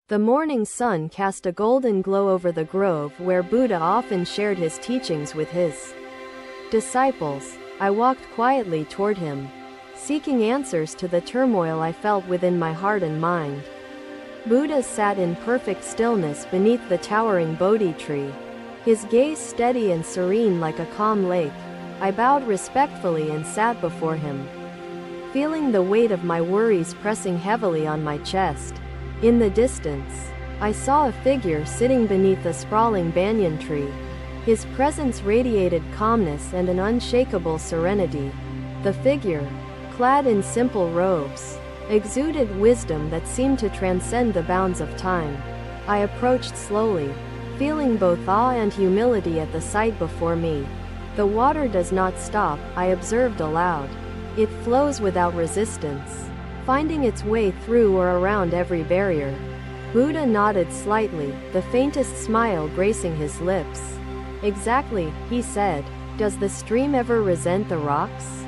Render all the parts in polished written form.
The morning sun cast a golden glow over the grove where Buddha often shared his teachings with his disciples. I walked quietly toward him, seeking answers to the turmoil I felt within my heart and mind. Buddha sat in perfect stillness beneath the towering Bodhi tree, his gaze steady and serene like a calm lake. I bowed respectfully and sat before him, feeling the weight of my worries pressing heavily on my chest. In the distance, I saw a figure sitting beneath a sprawling banyan tree. His presence radiated calmness and an unshakable serenity. The figure, clad in simple robes, exuded wisdom that seemed to transcend the bounds of time. I approached slowly, feeling both awe and humility at the sight before me. The water does not stop, I observed aloud. It flows without resistance, finding its way through or around every barrier. Buddha nodded slightly, the faintest smile gracing his lips. Exactly, he said. Does the stream ever resent the rocks?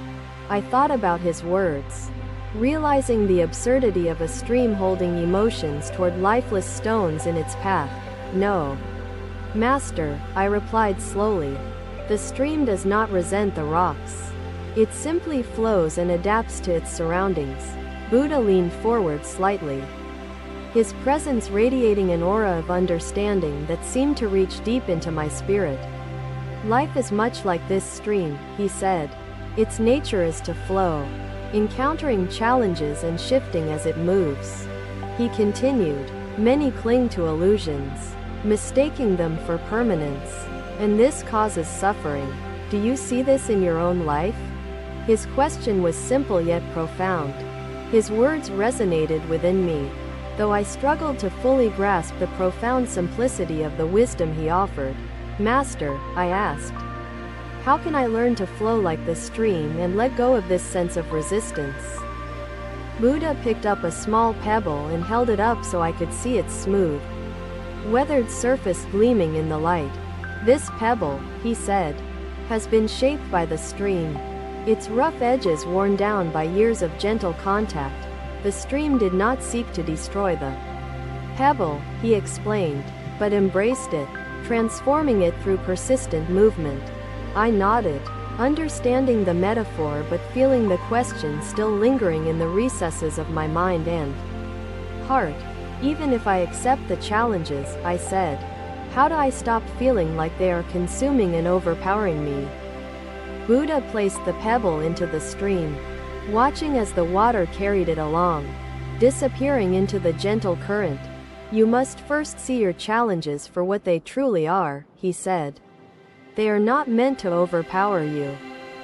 I thought about his words, realizing the absurdity of a stream holding emotions toward lifeless stones in its path. No, Master, I replied slowly. The stream does not resent the rocks. It simply flows and adapts to its surroundings. Buddha leaned forward slightly, his presence radiating an aura of understanding that seemed to reach deep into my spirit. Life is much like this stream, he said. Its nature is to flow, encountering challenges and shifting as it moves. He continued, many cling to illusions, mistaking them for permanence, and this causes suffering. Do you see this in your own life? His question was simple yet profound. His words resonated within me, though I struggled to fully grasp the profound simplicity of the wisdom he offered. Master, I asked, how can I learn to flow like the stream and let go of this sense of resistance? Buddha picked up a small pebble and held it up so I could see its smooth, weathered surface gleaming in the light. This pebble, he said, has been shaped by the stream, its rough edges worn down by years of gentle contact. The stream did not seek to destroy the pebble, he explained, but embraced it, transforming it through persistent movement. I nodded, understanding the metaphor but feeling the question still lingering in the recesses of my mind and heart. Even if I accept the challenges, I said, how do I stop feeling like they are consuming and overpowering me? Buddha placed the pebble into the stream, watching as the water carried it along, disappearing into the gentle current. You must first see your challenges for what they truly are, he said. They are not meant to overpower you.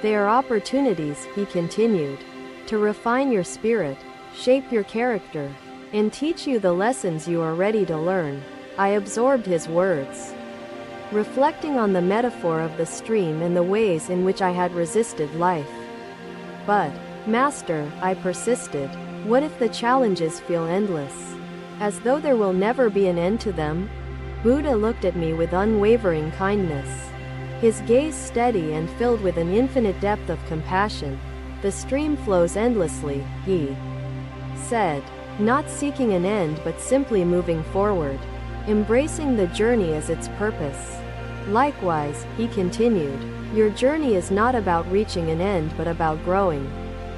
They are opportunities, he continued, to refine your spirit, shape your character, and teach you the lessons you are ready to learn. I absorbed his words, reflecting on the metaphor of the stream and the ways in which I had resisted life. But, Master, I persisted, what if the challenges feel endless? As though there will never be an end to them? Buddha looked at me with unwavering kindness, his gaze steady and filled with an infinite depth of compassion. The stream flows endlessly, he said, not seeking an end but simply moving forward, embracing the journey as its purpose. Likewise, he continued, your journey is not about reaching an end but about growing,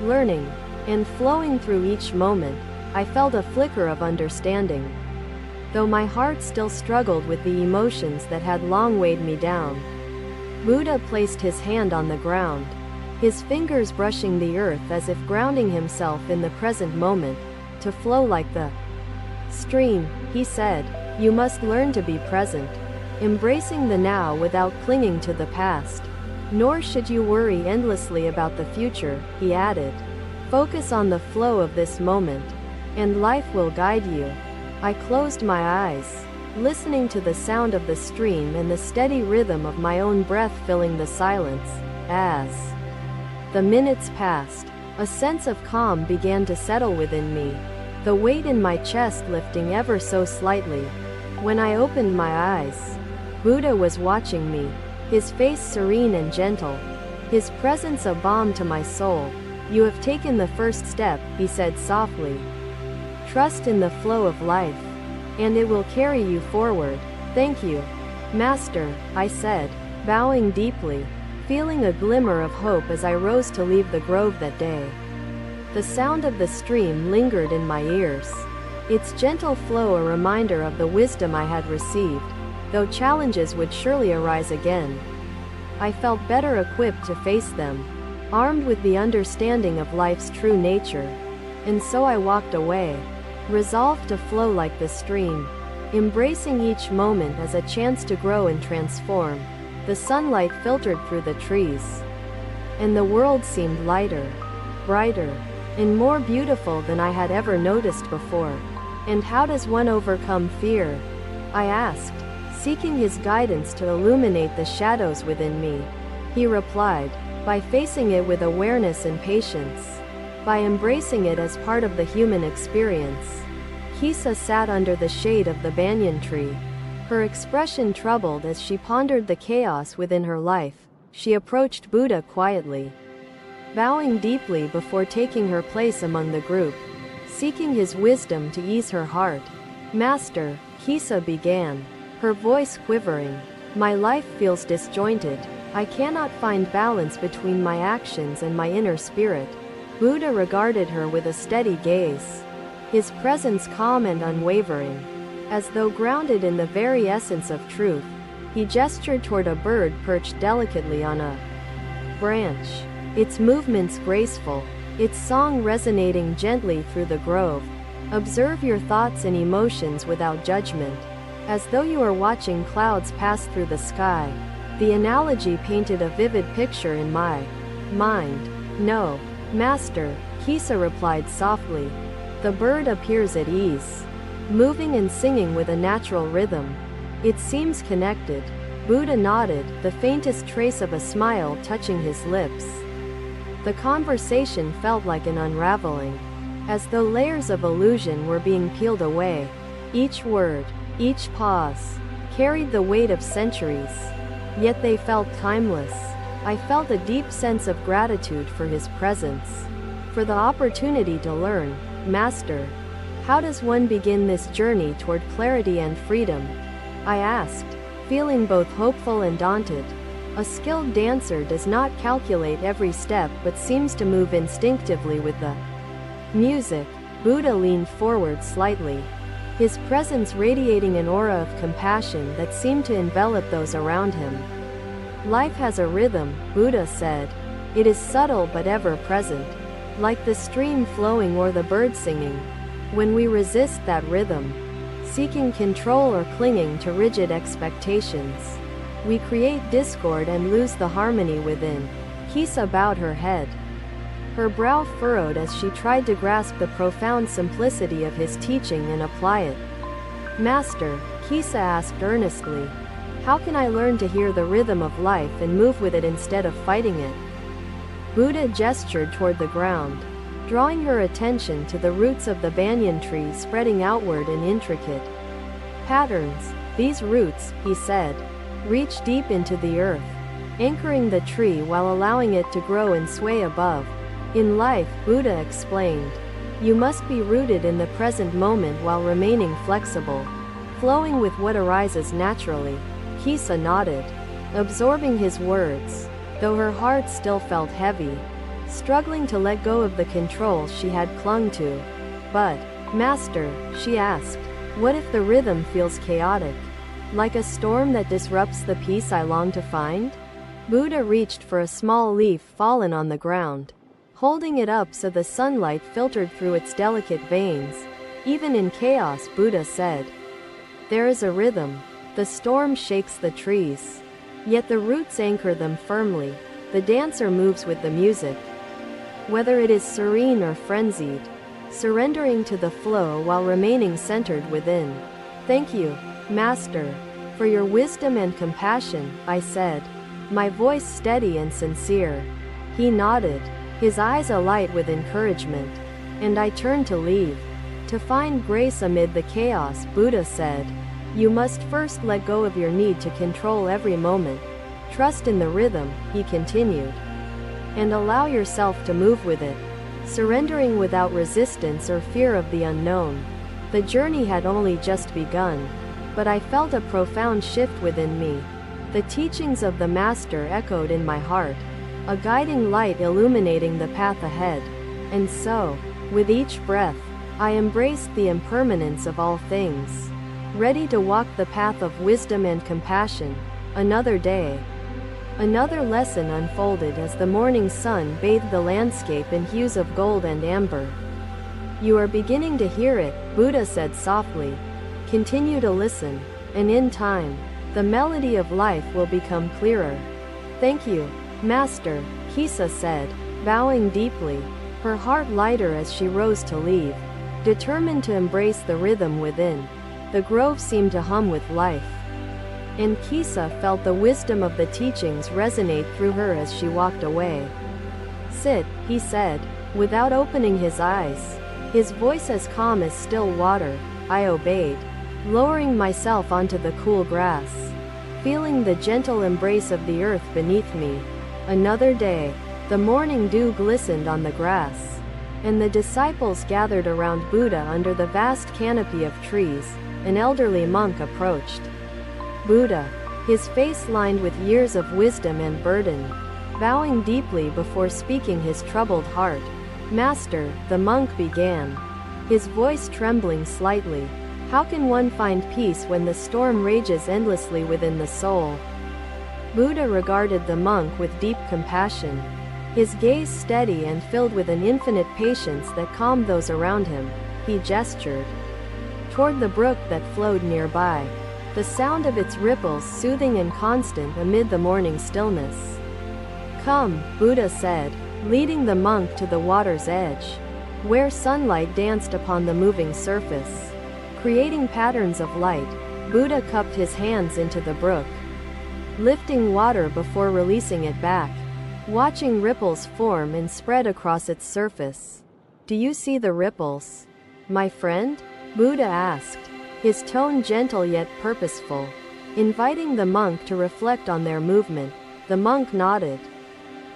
learning, and flowing through each moment. I felt a flicker of understanding, though my heart still struggled with the emotions that had long weighed me down. Buddha placed his hand on the ground, his fingers brushing the earth as if grounding himself in the present moment. To flow like the stream, he said, you must learn to be present, embracing the now without clinging to the past. Nor should you worry endlessly about the future, he added. Focus on the flow of this moment, and life will guide you. I closed my eyes, listening to the sound of the stream and the steady rhythm of my own breath filling the silence. As the minutes passed, a sense of calm began to settle within me, the weight in my chest lifting ever so slightly. When I opened my eyes, Buddha was watching me, his face serene and gentle, his presence a balm to my soul. You have taken the first step, he said softly. Trust in the flow of life. and it will carry you forward. Thank you, Master, I said, bowing deeply, feeling a glimmer of hope as I rose to leave the grove that day. The sound of the stream lingered in my ears, its gentle flow a reminder of the wisdom I had received, though challenges would surely arise again. I felt better equipped to face them, armed with the understanding of life's true nature. And so I walked away, resolved to flow like the stream, embracing each moment as a chance to grow and transform. The sunlight filtered through the trees, and the world seemed lighter, brighter, and more beautiful than I had ever noticed before. And how does one overcome fear? I asked, seeking his guidance to illuminate the shadows within me. He replied, by facing it with awareness and patience, by embracing it as part of the human experience. Kisa sat under the shade of the banyan tree, her expression troubled as she pondered the chaos within her life. She approached Buddha quietly, bowing deeply before taking her place among the group, seeking his wisdom to ease her heart. Master, Kisa began, her voice quivering, my life feels disjointed. I cannot find balance between my actions and my inner spirit. Buddha regarded her with a steady gaze, his presence calm and unwavering. As though grounded in the very essence of truth, he gestured toward a bird perched delicately on a branch, its movements graceful, its song resonating gently through the grove. Observe your thoughts and emotions without judgment, as though you are watching clouds pass through the sky. The analogy painted a vivid picture in my mind. No, Master, Kisa replied softly. The bird appears at ease, moving and singing with a natural rhythm. It seems connected. Buddha nodded, the faintest trace of a smile touching his lips. The conversation felt like an unraveling, as though layers of illusion were being peeled away. Each word, each pause, carried the weight of centuries, yet they felt timeless. I felt a deep sense of gratitude for his presence, for the opportunity to learn. Master, how does one begin this journey toward clarity and freedom? I asked, feeling both hopeful and daunted. A skilled dancer does not calculate every step but seems to move instinctively with the music. Buddha leaned forward slightly, his presence radiating an aura of compassion that seemed to envelop those around him. Life has a rhythm, Buddha said. It is subtle but ever present, like the stream flowing or the bird singing. When we resist that rhythm, seeking control or clinging to rigid expectations, we create discord and lose the harmony within. Kisa bowed her head, her brow furrowed as she tried to grasp the profound simplicity of his teaching and apply it. Master, Kisa asked earnestly, how can I learn to hear the rhythm of life and move with it instead of fighting it? Buddha gestured toward the ground, drawing her attention to the roots of the banyan tree spreading outward in intricate patterns. These roots, he said, reach deep into the earth, anchoring the tree while allowing it to grow and sway above. In life, Buddha explained, you must be rooted in the present moment while remaining flexible, flowing with what arises naturally. Kisa nodded, absorbing his words, though her heart still felt heavy, struggling to let go of the control she had clung to. But, Master, she asked, what if the rhythm feels chaotic, like a storm that disrupts the peace I long to find? Buddha reached for a small leaf fallen on the ground, holding it up so the sunlight filtered through its delicate veins. Even in chaos, Buddha said, there is a rhythm. The storm shakes the trees, yet the roots anchor them firmly. The dancer moves with the music, whether it is serene or frenzied, surrendering to the flow while remaining centered within. Thank you, Master, for your wisdom and compassion, I said, my voice steady and sincere. He nodded, his eyes alight with encouragement, and I turned to leave. To find grace amid the chaos, Buddha said, you must first let go of your need to control every moment. Trust in the rhythm, he continued, and allow yourself to move with it, surrendering without resistance or fear of the unknown. The journey had only just begun, but I felt a profound shift within me. The teachings of the Master echoed in my heart, a guiding light illuminating the path ahead. And so, with each breath, I embraced the impermanence of all things, ready to walk the path of wisdom and compassion. Another day, another lesson unfolded as the morning sun bathed the landscape in hues of gold and amber. You are beginning to hear it, Buddha said softly. Continue to listen, and in time, the melody of life will become clearer. Thank you, Master, Kisa said, bowing deeply, her heart lighter as she rose to leave. Determined to embrace the rhythm within, the grove seemed to hum with life. And Kisa felt the wisdom of the teachings resonate through her as she walked away. Sit, he said, without opening his eyes, his voice as calm as still water. I obeyed, lowering myself onto the cool grass, feeling the gentle embrace of the earth beneath me. Another day, the morning dew glistened on the grass, and the disciples gathered around Buddha under the vast canopy of trees. An elderly monk approached Buddha, his face lined with years of wisdom and burden, bowing deeply before speaking his troubled heart. Master, the monk began, his voice trembling slightly. How can one find peace when the storm rages endlessly within the soul? Buddha regarded the monk with deep compassion, his gaze steady and filled with an infinite patience that calmed those around him. He gestured toward the brook that flowed nearby, the sound of its ripples soothing and constant amid the morning stillness. Come, Buddha said, leading the monk to the water's edge, where sunlight danced upon the moving surface, creating patterns of light. Buddha cupped his hands into the brook, lifting water before releasing it back, watching ripples form and spread across its surface. Do you see the ripples, my friend? Buddha asked, his tone gentle yet purposeful, inviting the monk to reflect on their movement. The monk nodded,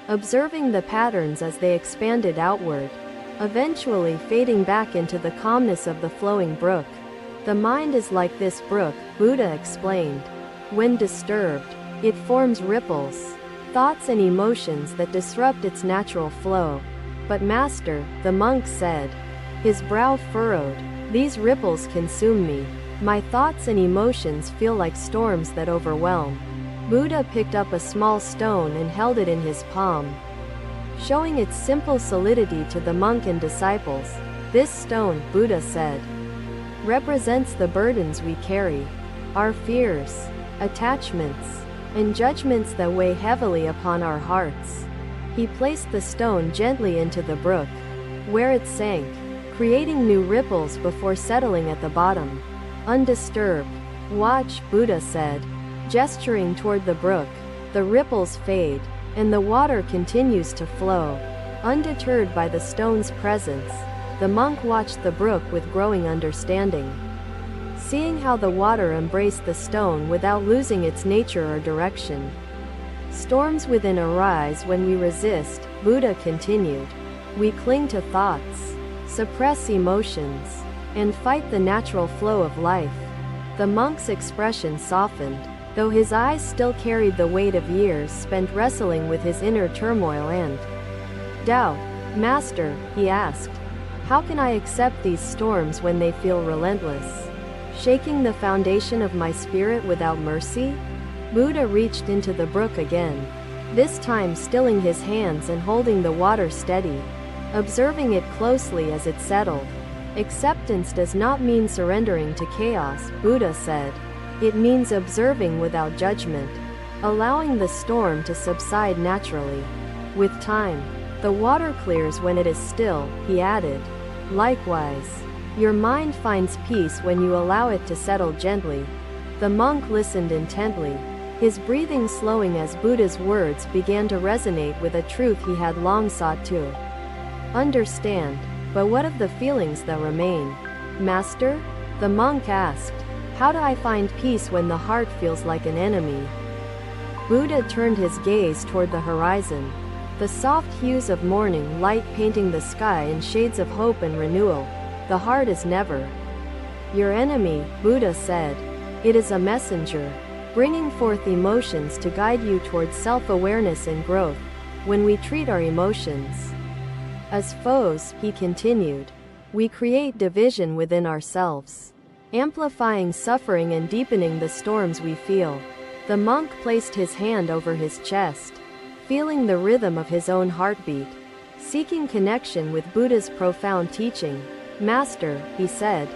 observing the patterns as they expanded outward, eventually fading back into the calmness of the flowing brook. The mind is like this brook, Buddha explained. When disturbed, it forms ripples, thoughts and emotions that disrupt its natural flow. But Master, the monk said, his brow furrowed, these ripples consume me. My thoughts and emotions feel like storms that overwhelm. Buddha picked up a small stone and held it in his palm, showing its simple solidity to the monk and disciples. This stone, Buddha said, represents the burdens we carry, our fears, attachments, and judgments that weigh heavily upon our hearts. He placed the stone gently into the brook, where it sank, creating new ripples before settling at the bottom. Undisturbed. Watch, Buddha said, gesturing toward the brook. The ripples fade, and the water continues to flow. Undeterred by the stone's presence, the monk watched the brook with growing understanding, seeing how the water embraced the stone without losing its nature or direction. Storms within arise when we resist, Buddha continued. We cling to thoughts, suppress emotions, and fight the natural flow of life. The monk's expression softened, though his eyes still carried the weight of years spent wrestling with his inner turmoil and doubt. Master, he asked, how can I accept these storms when they feel relentless, shaking the foundation of my spirit without mercy? Buddha reached into the brook again, this time stilling his hands and holding the water steady, observing it closely as it settled. Acceptance does not mean surrendering to chaos, Buddha said. It means observing without judgment, allowing the storm to subside naturally. With time, the water clears when it is still, he added. Likewise, your mind finds peace when you allow it to settle gently. The monk listened intently, his breathing slowing as Buddha's words began to resonate with a truth he had long sought to understand. But what of the feelings that remain? Master? The monk asked. How do I find peace when the heart feels like an enemy? Buddha turned his gaze toward the horizon, the soft hues of morning light painting the sky in shades of hope and renewal. The heart is never Your enemy, Buddha said. It is a messenger, bringing forth emotions to guide you towards self-awareness and growth. When we treat our emotions as foes, he continued, we create division within ourselves, amplifying suffering and deepening the storms we feel. The monk placed his hand over his chest, feeling the rhythm of his own heartbeat, seeking connection with Buddha's profound teaching. Master, he said,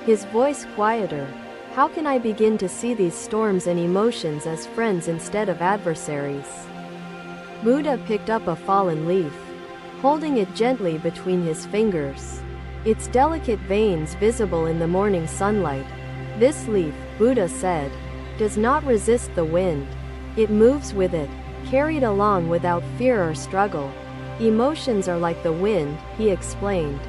his voice quieter, how can I begin to see these storms and emotions as friends instead of adversaries? Buddha picked up a fallen leaf, holding it gently between his fingers, its delicate veins visible in the morning sunlight. This leaf, Buddha said, does not resist the wind. It moves with it, carried along without fear or struggle. Emotions are like the wind, he explained.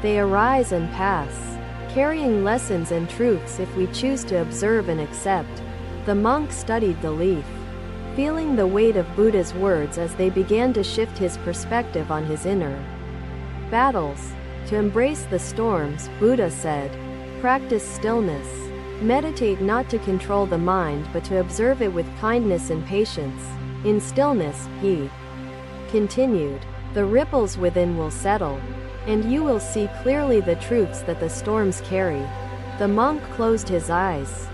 They arise and pass, carrying lessons and truths if we choose to observe and accept. The monk studied the leaf, feeling the weight of Buddha's words as they began to shift his perspective on his inner battles. To embrace the storms, Buddha said, practice stillness. Meditate not to control the mind but to observe it with kindness and patience. In stillness, he continued, the ripples within will settle, and you will see clearly the truths that the storms carry. The monk closed his eyes,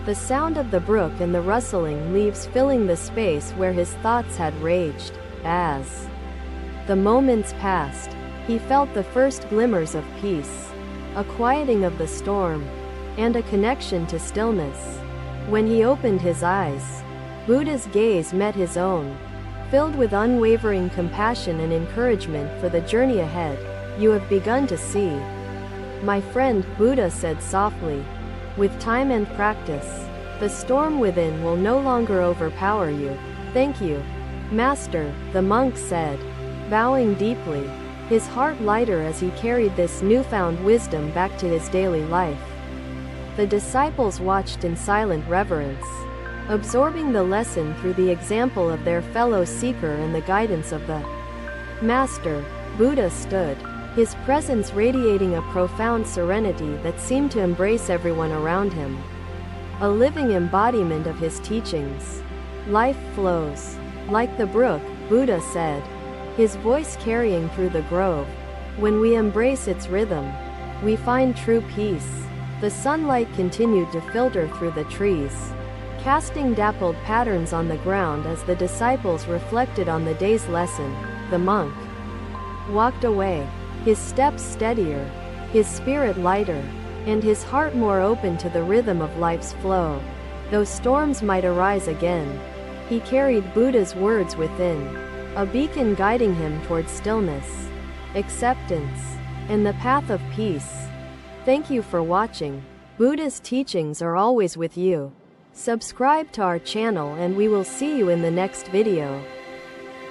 the sound of the brook and the rustling leaves filling the space where his thoughts had raged. As the moments passed, he felt the first glimmers of peace, a quieting of the storm, and a connection to stillness. When he opened his eyes, Buddha's gaze met his own, filled with unwavering compassion and encouragement for the journey ahead. You have begun to see, my friend, Buddha said softly. With time and practice, the storm within will no longer overpower you. Thank you, Master, the monk said, bowing deeply, his heart lighter as he carried this newfound wisdom back to his daily life. The disciples watched in silent reverence, absorbing the lesson through the example of their fellow seeker and the guidance of the Master. Buddha stood, his presence radiating a profound serenity that seemed to embrace everyone around him. A living embodiment of his teachings. Life flows like the brook, Buddha said, his voice carrying through the grove. When we embrace its rhythm, we find true peace. The sunlight continued to filter through the trees, casting dappled patterns on the ground as the disciples reflected on the day's lesson. The monk walked away, his steps steadier, his spirit lighter, and his heart more open to the rhythm of life's flow. Though storms might arise again, he carried Buddha's words within, a beacon guiding him towards stillness, acceptance, and the path of peace. Thank you for watching. Buddha's teachings are always with you. Subscribe to our channel and we will see you in the next video.